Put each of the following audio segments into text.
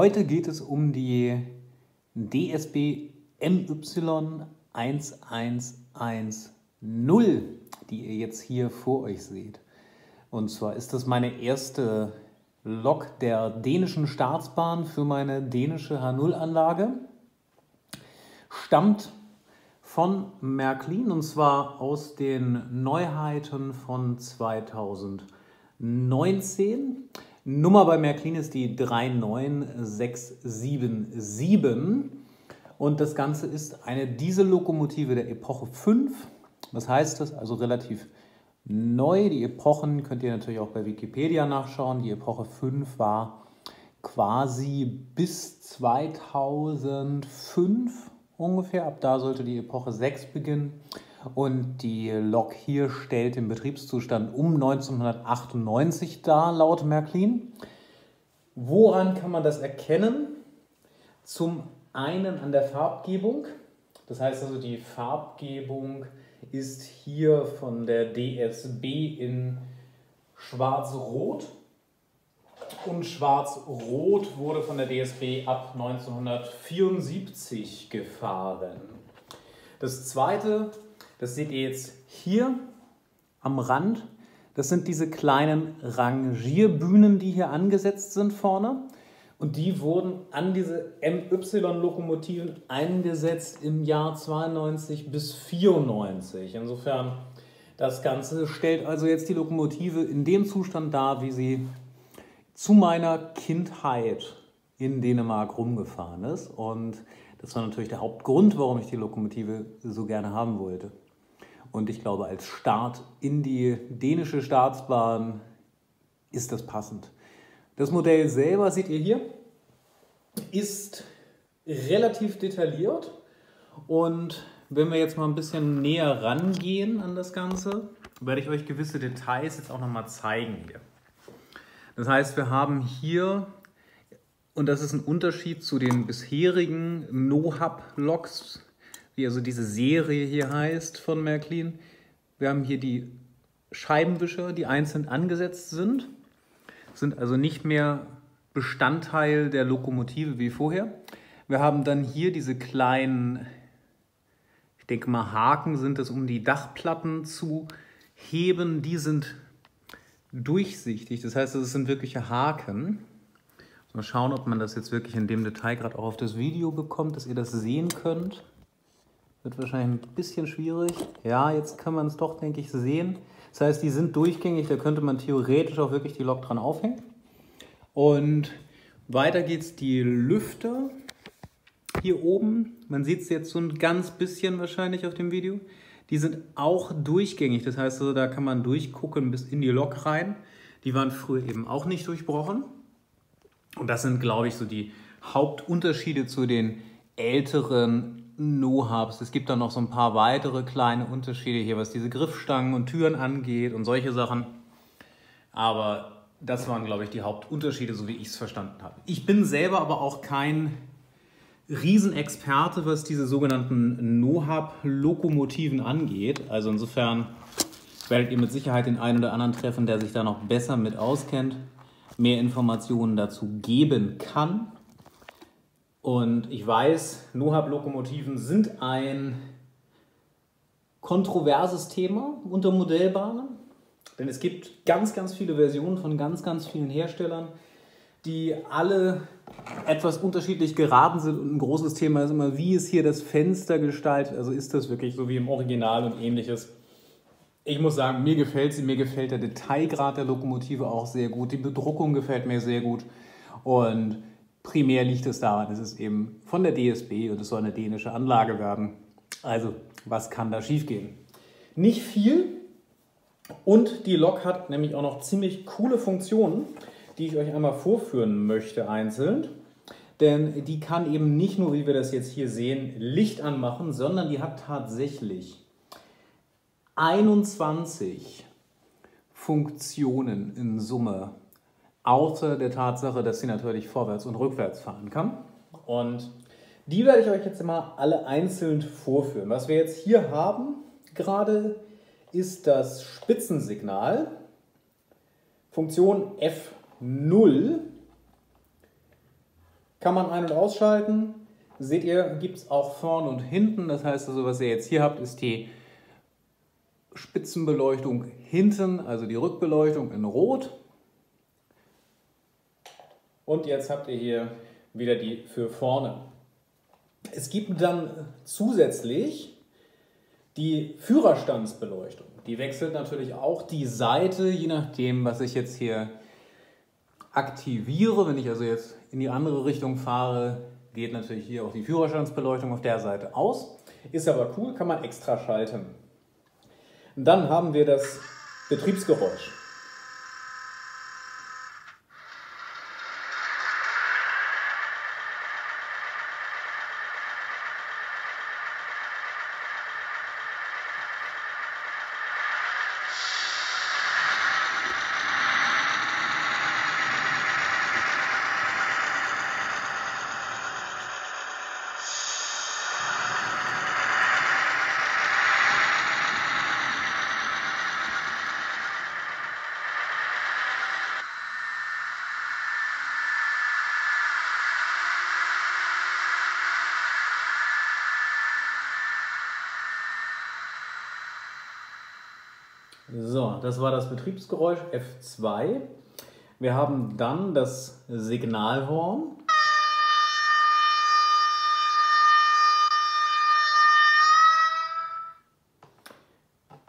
Heute geht es um die DSB MY 1110, die ihr jetzt hier vor euch seht. Und zwar ist das meine erste Lok der dänischen Staatsbahn für meine dänische H0-Anlage. Stammt von Märklin und zwar aus den Neuheiten von 2019. Nummer bei Märklin ist die 39677 und das Ganze ist eine Diesellokomotive der Epoche 5. Was heißt das? Also relativ neu. Die Epochen könnt ihr natürlich auch bei Wikipedia nachschauen. Die Epoche 5 war quasi bis 2005 ungefähr. Ab da sollte die Epoche 6 beginnen. Und die Lok hier stellt den Betriebszustand um 1998 dar, laut Märklin. Woran kann man das erkennen? Zum einen an der Farbgebung. Das heißt also, die Farbgebung ist hier von der DSB in Schwarz-Rot. Und Schwarz-Rot wurde von der DSB ab 1974 gefahren. Das zweite, das seht ihr jetzt hier am Rand. Das sind diese kleinen Rangierbühnen, die hier angesetzt sind vorne. Und die wurden an diese MY-Lokomotiven eingesetzt im Jahr 92 bis 94. Insofern, das Ganze stellt also jetzt die Lokomotive in dem Zustand dar, wie sie zu meiner Kindheit in Dänemark rumgefahren ist. Und das war natürlich der Hauptgrund, warum ich die Lokomotive so gerne haben wollte. Und ich glaube, als Start in die dänische Staatsbahn ist das passend. Das Modell selber, seht ihr hier, ist relativ detailliert. Und wenn wir jetzt mal ein bisschen näher rangehen an das Ganze, werde ich euch gewisse Details jetzt auch nochmal zeigen hier. Das heißt, wir haben hier, und das ist ein Unterschied zu den bisherigen NOHAB-Loks, wie also diese Serie hier heißt von Märklin. Wir haben hier die Scheibenwischer, die einzeln angesetzt sind also nicht mehr Bestandteil der Lokomotive wie vorher. Wir haben dann hier diese kleinen, ich denke mal Haken sind es, um die Dachplatten zu heben. Die sind durchsichtig, das heißt, es sind wirkliche Haken. Mal schauen, ob man das jetzt wirklich in dem Detail gerade auch auf das Video bekommt, dass ihr das sehen könnt. Wird wahrscheinlich ein bisschen schwierig. Ja, jetzt kann man es doch, denke ich, sehen. Das heißt, die sind durchgängig, da könnte man theoretisch auch wirklich die Lok dran aufhängen. Und weiter geht's, die Lüfter hier oben. Man sieht es jetzt so ein ganz bisschen wahrscheinlich auf dem Video. Die sind auch durchgängig, das heißt, also, da kann man durchgucken bis in die Lok rein. Die waren früher eben auch nicht durchbrochen. Und das sind, glaube ich, so die Hauptunterschiede zu den älteren NOHABs. Es gibt dann noch so ein paar weitere kleine Unterschiede hier, was diese Griffstangen und Türen angeht und solche Sachen. Aber das waren, glaube ich, die Hauptunterschiede, so wie ich es verstanden habe. Ich bin selber aber auch kein Riesenexperte, was diese sogenannten NOHAB-Lokomotiven angeht. Also insofern werdet ihr mit Sicherheit den einen oder anderen treffen, der sich da noch besser mit auskennt, mehr Informationen dazu geben kann. Und ich weiß, NOHAB-Lokomotiven sind ein kontroverses Thema unter Modellbahnen, denn es gibt ganz, ganz viele Versionen von ganz, ganz vielen Herstellern, die alle etwas unterschiedlich geraten sind. Und ein großes Thema ist immer, wie ist hier das Fenster gestaltet? Also ist das wirklich so wie im Original und ähnliches? Ich muss sagen, mir gefällt sie, mir gefällt der Detailgrad der Lokomotive auch sehr gut. Die Bedruckung gefällt mir sehr gut. Und primär liegt es daran, es ist eben von der DSB und es soll eine dänische Anlage werden. Also, was kann da schiefgehen? Nicht viel. Und die Lok hat nämlich auch noch ziemlich coole Funktionen, die ich euch einmal vorführen möchte einzeln. Denn die kann eben nicht nur, wie wir das jetzt hier sehen, Licht anmachen, sondern die hat tatsächlich 21 Funktionen in Summe, außer der Tatsache, dass sie natürlich vorwärts und rückwärts fahren kann. Und die werde ich euch jetzt mal alle einzeln vorführen. Was wir jetzt hier haben gerade ist das Spitzensignal, Funktion F0, kann man ein- und ausschalten. Seht ihr, gibt es auch vorne und hinten. Das heißt also, was ihr jetzt hier habt, ist die Spitzenbeleuchtung hinten, also die Rückbeleuchtung in Rot. Und jetzt habt ihr hier wieder die für vorne. Es gibt dann zusätzlich die Führerstandsbeleuchtung. Die wechselt natürlich auch die Seite, je nachdem, was ich jetzt hier aktiviere. Wenn ich also jetzt in die andere Richtung fahre, geht natürlich hier auch die Führerstandsbeleuchtung auf der Seite aus. Ist aber cool, kann man extra schalten. Und dann haben wir das Betriebsgeräusch. So, das war das Betriebsgeräusch F2. Wir haben dann das Signalhorn.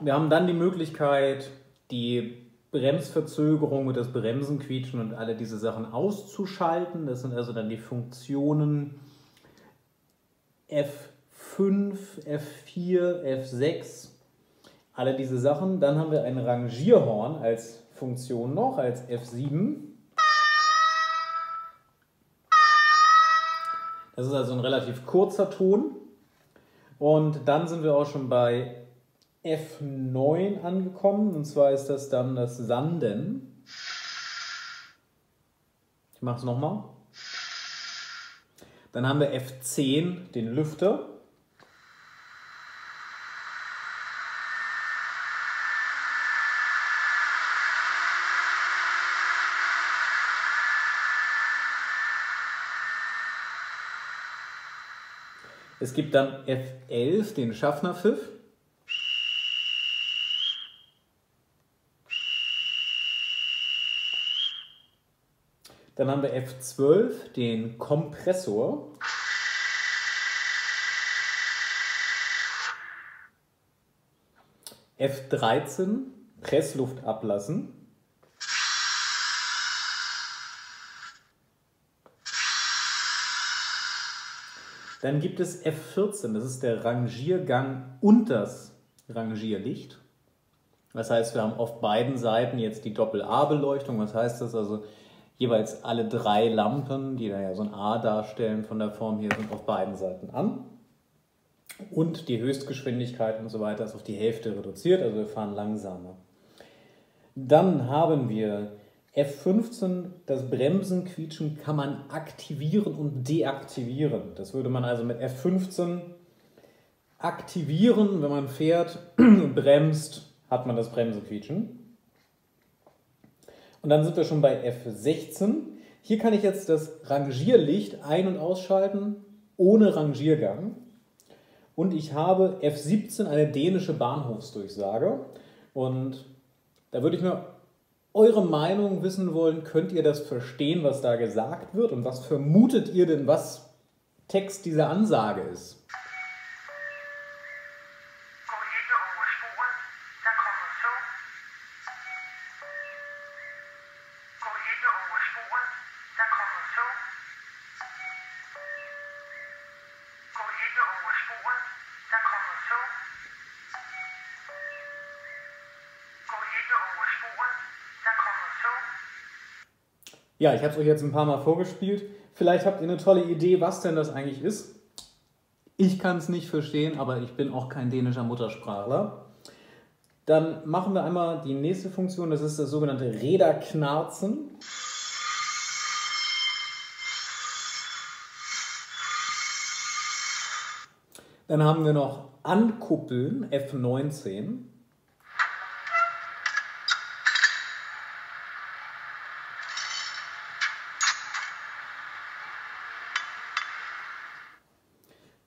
Wir haben dann die Möglichkeit, die Bremsverzögerung und das Bremsenquietschen und alle diese Sachen auszuschalten. Das sind also dann die Funktionen F5, F4, F6. Alle diese Sachen. Dann haben wir ein Rangierhorn als Funktion noch, als F7. Das ist also ein relativ kurzer Ton. Und dann sind wir auch schon bei F9 angekommen. Und zwar ist das dann das Sanden. Ich mache es nochmal. Dann haben wir F10, den Lüfter. Es gibt dann F11, den Schaffnerpfiff. Dann haben wir F12, den Kompressor. F13, Pressluft ablassen. Dann gibt es F14, das ist der Rangiergang und das Rangierlicht. Das heißt, wir haben auf beiden Seiten jetzt die Doppel-A-Beleuchtung. Was heißt das? Also jeweils alle 3 Lampen, die da ja so ein A darstellen von der Form hier, sind auf beiden Seiten an. Und die Höchstgeschwindigkeit und so weiter ist auf die Hälfte reduziert, also wir fahren langsamer. Dann haben wir F15, das Bremsenquietschen kann man aktivieren und deaktivieren. Das würde man also mit F15 aktivieren, wenn man fährt und bremst, hat man das Bremsenquietschen. Und dann sind wir schon bei F16. Hier kann ich jetzt das Rangierlicht ein- und ausschalten, ohne Rangiergang. Und ich habe F17, eine dänische Bahnhofsdurchsage. Und da würde ich mir eure Meinung wissen wollen, könnt ihr das verstehen, was da gesagt wird? Und was vermutet ihr denn, was Text dieser Ansage ist? Ja, ich habe es euch jetzt ein paar Mal vorgespielt. Vielleicht habt ihr eine tolle Idee, was denn das eigentlich ist. Ich kann es nicht verstehen, aber ich bin auch kein dänischer Muttersprachler. Dann machen wir einmal die nächste Funktion, das ist das sogenannte Räderknarzen. Dann haben wir noch Ankuppeln, F19.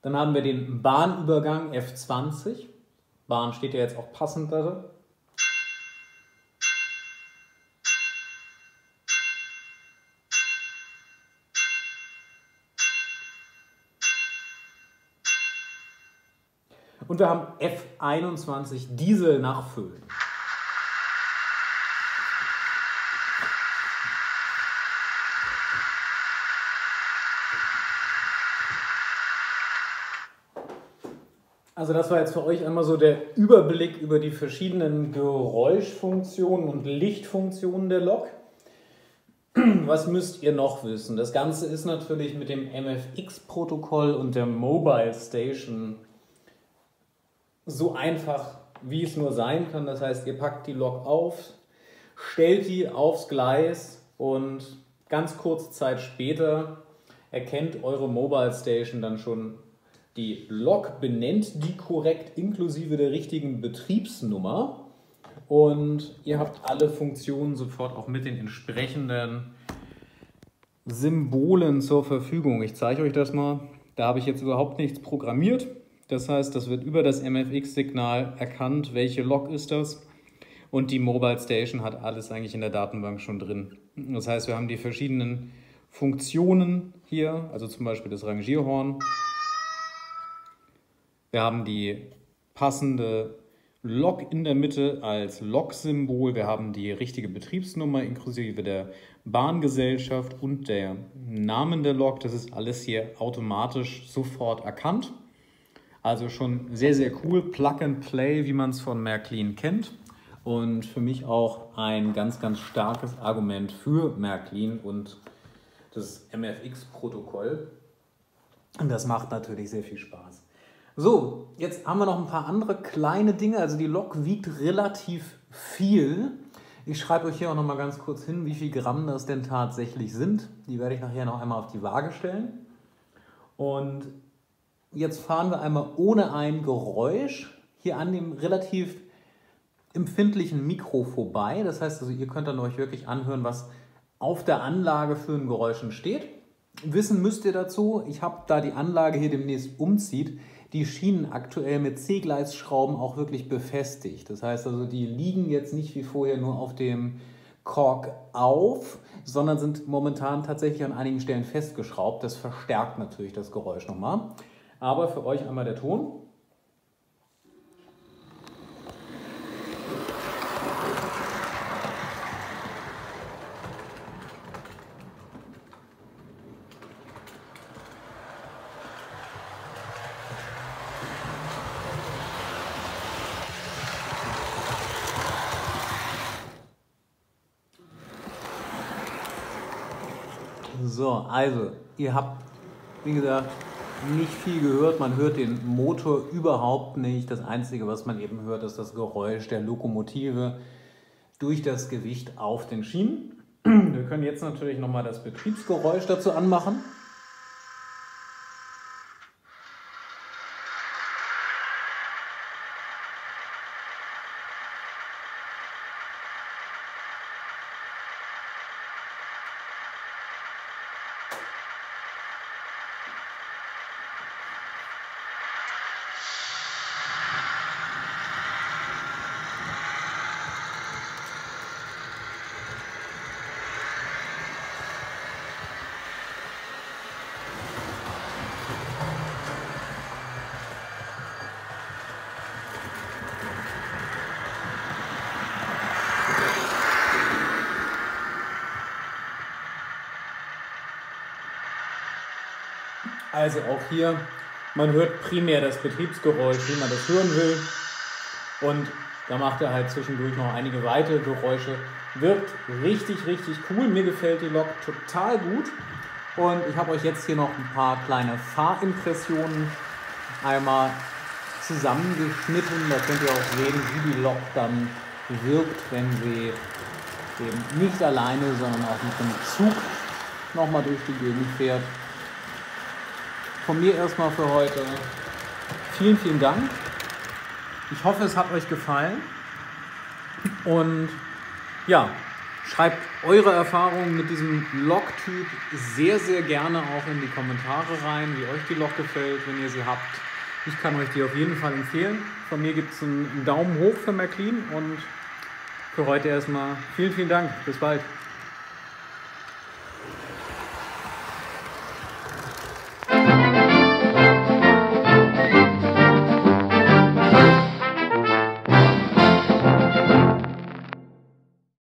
Dann haben wir den Bahnübergang F20. Bahn steht ja jetzt auch passend da. Und wir haben F21 Diesel nachfüllen. Also das war jetzt für euch einmal so der Überblick über die verschiedenen Geräuschfunktionen und Lichtfunktionen der Lok. Was müsst ihr noch wissen? Das Ganze ist natürlich mit dem MFX-Protokoll und der Mobile Station so einfach, wie es nur sein kann. Das heißt, ihr packt die Lok auf, stellt die aufs Gleis und ganz kurze Zeit später erkennt eure Mobile Station dann schon die Lok, benennt die korrekt inklusive der richtigen Betriebsnummer und ihr habt alle Funktionen sofort auch mit den entsprechenden Symbolen zur Verfügung. Ich zeige euch das mal. Da habe ich jetzt überhaupt nichts programmiert. Das heißt, das wird über das MFX-Signal erkannt, welche Lok ist das. Und die Mobile Station hat alles eigentlich in der Datenbank schon drin. Das heißt, wir haben die verschiedenen Funktionen hier, also zum Beispiel das Rangierhorn. Wir haben die passende Lok in der Mitte als Lok-Symbol. Wir haben die richtige Betriebsnummer inklusive der Bahngesellschaft und der Namen der Lok. Das ist alles hier automatisch sofort erkannt. Also schon sehr, sehr cool. Plug and Play, wie man es von Märklin kennt. Und für mich auch ein ganz, ganz starkes Argument für Märklin und das MFX-Protokoll. Und das macht natürlich sehr viel Spaß. So, jetzt haben wir noch ein paar andere kleine Dinge. Also die Lok wiegt relativ viel. Ich schreibe euch hier auch noch mal ganz kurz hin, wie viel Gramm das denn tatsächlich sind. Die werde ich nachher noch einmal auf die Waage stellen. Und jetzt fahren wir einmal ohne ein Geräusch hier an dem relativ empfindlichen Mikro vorbei. Das heißt, also ihr könnt dann euch wirklich anhören, was auf der Anlage für ein Geräusch entsteht. Wissen müsst ihr dazu, ich habe, da die Anlage hier demnächst umzieht, die Schienen aktuell mit C-Gleisschrauben auch wirklich befestigt. Das heißt also, die liegen jetzt nicht wie vorher nur auf dem Kork auf, sondern sind momentan tatsächlich an einigen Stellen festgeschraubt. Das verstärkt natürlich das Geräusch nochmal. Aber für euch einmal der Ton. So, also ihr habt, wie gesagt, nicht viel gehört. Man hört den Motor überhaupt nicht. Das Einzige, was man eben hört, ist das Geräusch der Lokomotive durch das Gewicht auf den Schienen. Wir können jetzt natürlich nochmal das Betriebsgeräusch dazu anmachen. Also auch hier, man hört primär das Betriebsgeräusch, wie man das hören will. Und da macht er halt zwischendurch noch einige weitere Geräusche. Wirkt richtig, richtig cool. Mir gefällt die Lok total gut. Und ich habe euch jetzt hier noch ein paar kleine Fahrimpressionen einmal zusammengeschnitten. Da könnt ihr auch sehen, wie die Lok dann wirkt, wenn sie eben nicht alleine, sondern auch mit dem Zug nochmal durch die Gegend fährt. Von mir erstmal für heute vielen, vielen Dank. Ich hoffe, es hat euch gefallen. Und ja, Schreibt eure Erfahrungen mit diesem Lok-Typ sehr, sehr gerne auch in die Kommentare rein, wie euch die Lok gefällt, wenn ihr sie habt. Ich kann euch die auf jeden Fall empfehlen. Von mir gibt es einen Daumen hoch für Märklin und für heute erstmal vielen, vielen Dank. Bis bald.